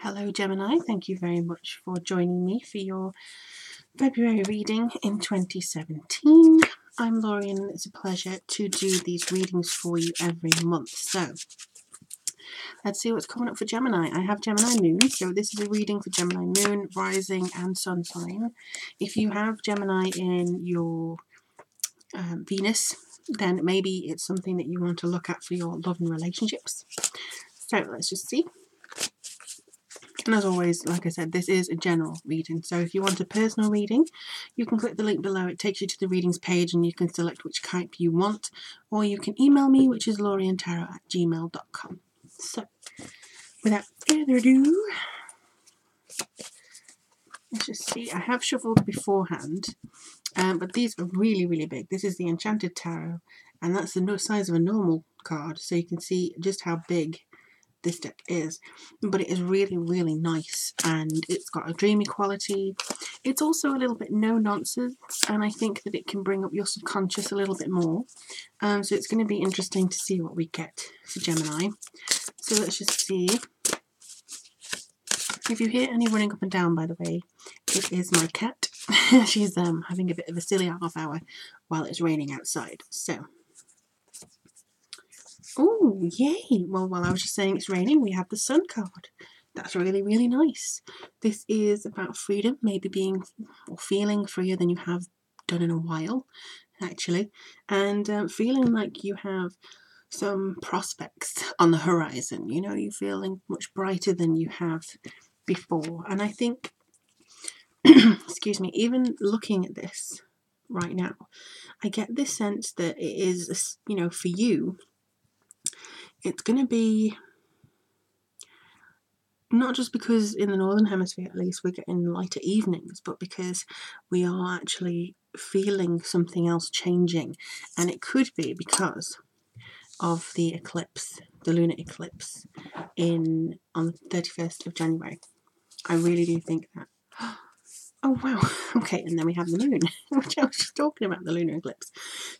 Hello Gemini, thank you very much for joining me for your February reading in 2017. I'm Lorien and it's a pleasure to do these readings for you every month. So let's see what's coming up for Gemini. I have Gemini Moon, so this is a reading for Gemini Moon, Rising and Sun sign. If you have Gemini in your Venus, then maybe it's something that you want to look at for your love and relationships. So let's just see. And as always, like I said, this is a general reading. So if you want a personal reading, you can click the link below. It takes you to the readings page and you can select which type you want. Or you can email me, which is lorientarot@gmail.com. So without further ado, let's just see. I have shuffled beforehand, but these are really, really big. This is the Enchanted Tarot, and that's the size of a normal card. So you can see just how big this deck is, but it is really, really nice, and it's got a dreamy quality. It's also a little bit no nonsense, and I think that it can bring up your subconscious a little bit more. So it's going to be interesting to see what we get for Gemini. So let's just see. If you hear any running up and down, by the way, it is my cat. She's having a bit of a silly half hour while it's raining outside. So oh, yay! Well, while I was just saying it's raining, we have the Sun card. That's really, really nice. This is about freedom, maybe being or feeling freer than you have done in a while, actually, and feeling like you have some prospects on the horizon. You know, you're feeling much brighter than you have before. And I think, excuse me, even looking at this right now, I get this sense that it is, you know, for you, it's going to be not just because in the Northern Hemisphere, at least, we're getting lighter evenings, but because we are actually feeling something else changing. And it could be because of the eclipse, the lunar eclipse on the 31st of January. I really do think that. Oh, wow. Okay, and then we have the moon, which I was just talking about, the lunar eclipse.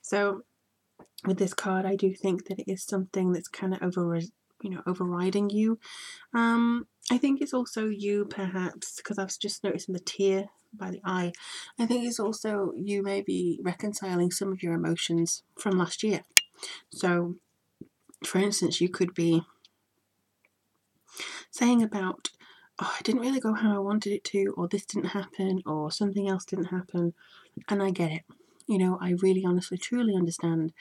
So with this card, I do think that it is something that's kind of overriding you. I think it's also you, perhaps, because I've just noticed in the tear by the eye, I think it's also you maybe reconciling some of your emotions from last year. So, for instance, you could be saying about, oh, I didn't really go how I wanted it to, or this didn't happen, or something else didn't happen, and I get it. You know, I really honestly, truly understand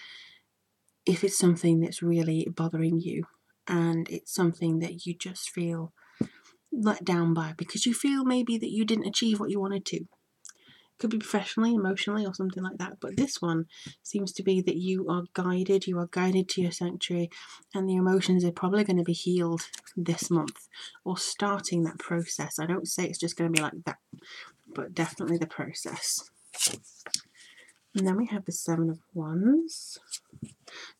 if it's something that's really bothering you, and it's something that you just feel let down by because you feel maybe that you didn't achieve what you wanted to. Could be professionally, emotionally, or something like that. But this one seems to be that you are guided to your sanctuary, and the emotions are probably going to be healed this month or starting that process. I don't say it's just going to be like that, but definitely the process. And then we have the Seven of Wands.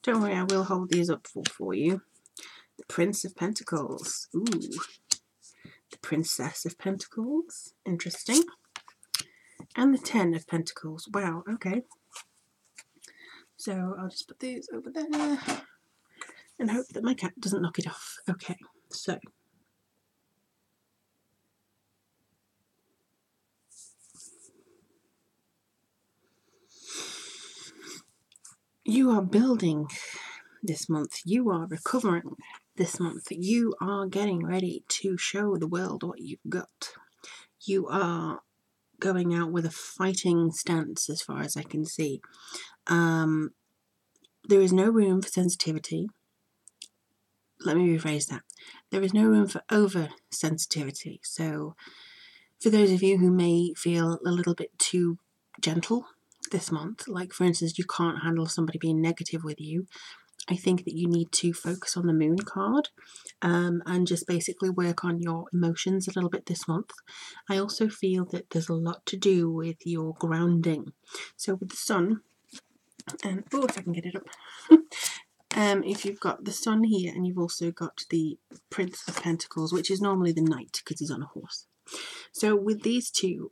Don't worry, I will hold these up for you. The Prince of Pentacles. Ooh. The Princess of Pentacles. Interesting. And the Ten of Pentacles. Wow, okay. So I'll just put these over there and hope that my cat doesn't knock it off. Okay, so you are building this month. You are recovering this month. You are getting ready to show the world what you've got. You are going out with a fighting stance as far as I can see. There is no room for sensitivity. Let me rephrase that. There is no room for over-sensitivity. So for those of you who may feel a little bit too gentle this month, like for instance, you can't handle somebody being negative with you, I think that you need to focus on the Moon card and just basically work on your emotions a little bit this month. I also feel that there's a lot to do with your grounding. So with the Sun, and oh, if I can get it up. If you've got the Sun here and you've also got the Prince of Pentacles, which is normally the Knight because he's on a horse. So with these two,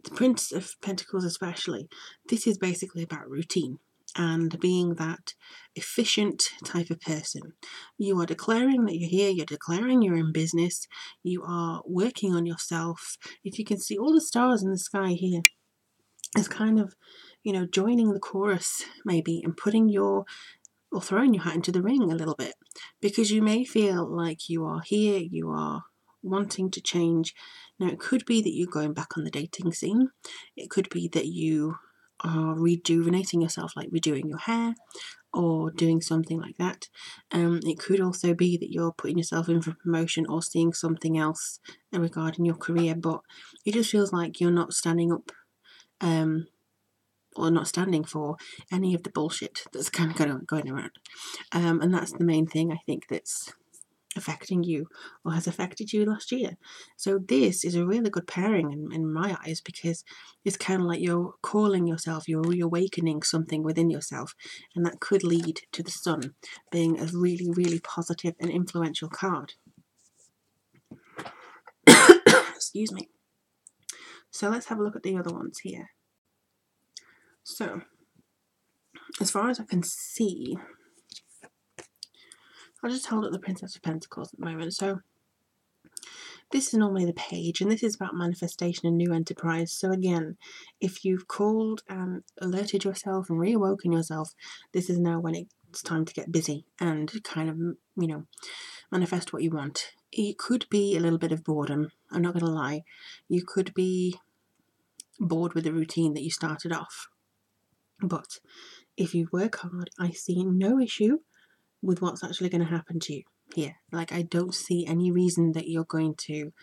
the Prince of Pentacles especially, this is basically about routine. and being that efficient type of person. You are declaring that you're here, you're declaring you're in business, you are working on yourself. If you can see all the stars in the sky here, it's kind of, joining the chorus maybe and putting or throwing your hat into the ring a little bit, because you may feel like you are here, you are wanting to change. Now, it could be that you're going back on the dating scene. It could be that you are rejuvenating yourself, like redoing your hair or doing something like that. It could also be that you're putting yourself in for promotion or seeing something else regarding your career, but it just feels like you're not standing up or not standing for any of the bullshit that's kind of going around. And that's the main thing I think that's affecting you or has affected you last year. So this is a really good pairing in my eyes, because it's kind of like you're calling yourself, you're reawakening something within yourself, and that could lead to the sun being a really, really positive and influential card. Excuse me. So let's have a look at the other ones here. So, as far as I can see, I'll just hold up the Princess of Pentacles at the moment. So this is normally the page, and this is about manifestation and new enterprise. So again, if you've called and alerted yourself and reawoken yourself, this is now when it's time to get busy and kind of, manifest what you want. It could be a little bit of boredom, I'm not going to lie. You could be bored with the routine that you started off. But if you work hard, I see no issue with what's actually going to happen to you here. Like, I don't see any reason that you're going to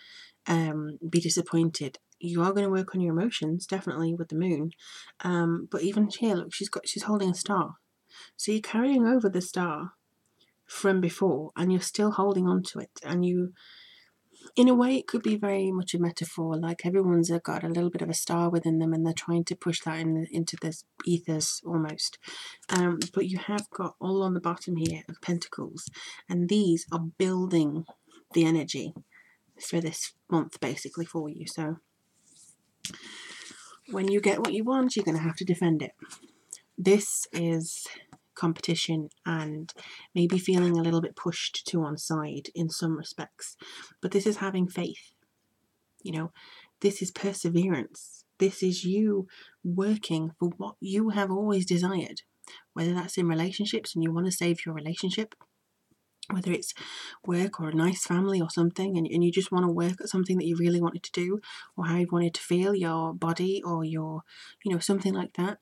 be disappointed. You are going to work on your emotions, definitely, with the moon. But even here, look, she's holding a star. So you're carrying over the star from before, and you're still holding on to it. And you, in a way, it could be very much a metaphor. Like, everyone's got a little bit of a star within them, and they're trying to push that into this ethers almost. But you have got all on the bottom here of Pentacles, and these are building the energy for this month basically for you. So when you get what you want, you're going to have to defend it. This is competition and maybe feeling a little bit pushed to one side in some respects, but this is having faith. This is perseverance. This is you working for what you have always desired, whether that's in relationships and you want to save your relationship, whether it's work or a nice family or something, and you just want to work at something that you really wanted to do, or how you wanted to feel your body, or your, something like that.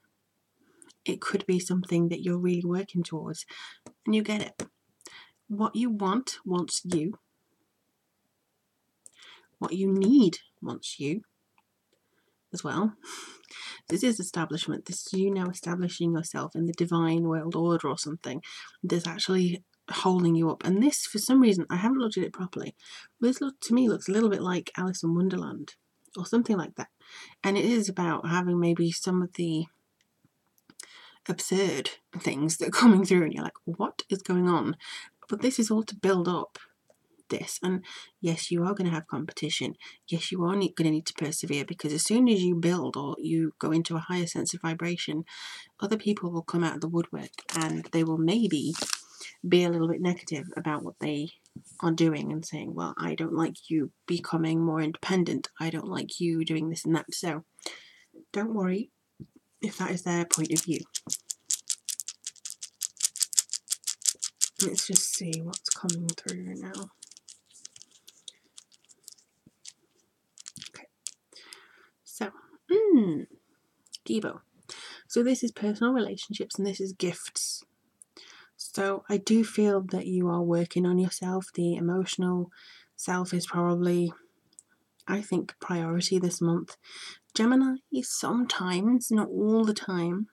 It could be something that you're really working towards, and you get it. What you want wants you. What you need wants you as well. This is establishment. This is you now establishing yourself in the divine world order or something. There's actually holding you up, and this, for some reason, I haven't looked at it properly, this to me looks a little bit like Alice in Wonderland or something like that, and it is about having maybe some of the absurd things that are coming through and you're like, what is going on? But this is all to build up this. And yes, you are going to have competition. Yes, you are going to need to persevere, because as soon as you build or you go into a higher sense of vibration, other people will come out of the woodwork, and they will maybe be a little bit negative about what they are doing and saying, well, I don't like you becoming more independent, I don't like you doing this and that. So don't worry if that is their point of view. Let's just see what's coming through now. Okay, so Gibo. So this is personal relationships, and this is gifts. So I do feel that you are working on yourself. The emotional self is probably, I think, priority this month. Gemini sometimes, not all the time,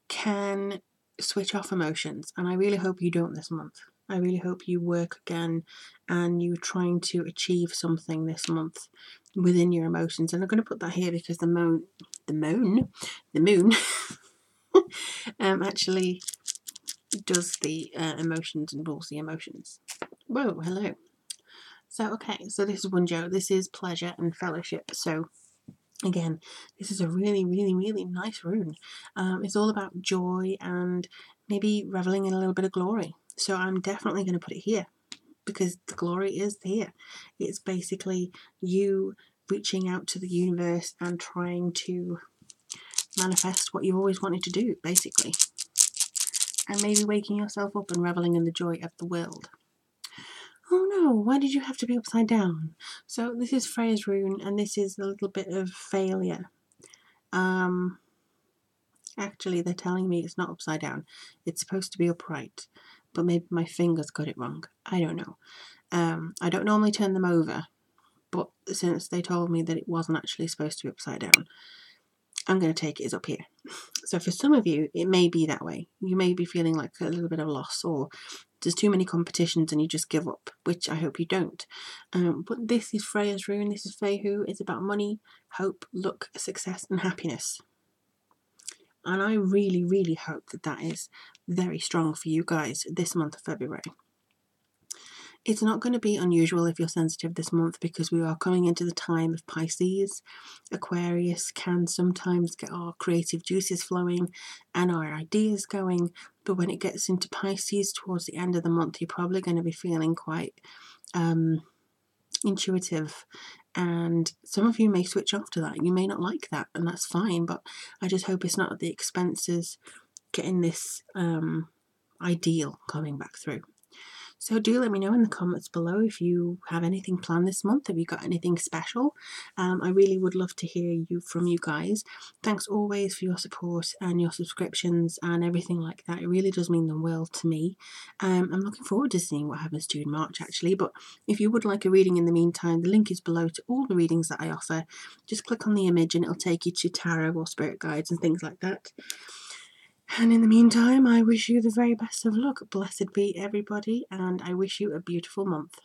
can switch off emotions, and I really hope you don't this month. I really hope you work again and you're trying to achieve something this month within your emotions. And I'm going to put that here because the moon actually does the emotions and rules the emotions. Whoa, hello. So, okay, so this is Wunjo. This is pleasure and fellowship. So Again, this is a really, really, really nice rune. It's all about joy and maybe reveling in a little bit of glory. So I'm definitely going to put it here because the glory is here. It's basically you reaching out to the universe and trying to manifest what you've always wanted to do, basically. And maybe waking yourself up and reveling in the joy of the world. Oh no, why did you have to be upside down? So this is Freya's rune, and this is a little bit of failure. Actually, they're telling me it's not upside down. It's supposed to be upright, but maybe my fingers got it wrong. I don't know. I don't normally turn them over, but since they told me that it wasn't actually supposed to be upside down, I'm going to take it as up here. So for some of you, it may be that way. You may be feeling like a little bit of loss, or there's too many competitions and you just give up, which I hope you don't. But this is Freya's rune. This is Feihu. It's about money, hope, luck, success, and happiness. And I really, really hope that that is very strong for you guys this month of February. It's not going to be unusual if you're sensitive this month because we are coming into the time of Pisces. Aquarius can sometimes get our creative juices flowing and our ideas going, but when it gets into Pisces towards the end of the month, you're probably going to be feeling quite intuitive, and some of you may switch off to that. You may not like that, and that's fine, but I just hope it's not at the expenses getting this ideal coming back through. So do let me know in the comments below if you have anything planned this month. Have you got anything special? I really would love to hear from you guys. Thanks always for your support and your subscriptions and everything like that. It really does mean the world to me. I'm looking forward to seeing what happens to you in March actually. But if you would like a reading in the meantime, the link is below to all the readings that I offer. Just click on the image and it'll take you to tarot or spirit guides and things like that. And in the meantime, I wish you the very best of luck. Blessed be everybody, and I wish you a beautiful month.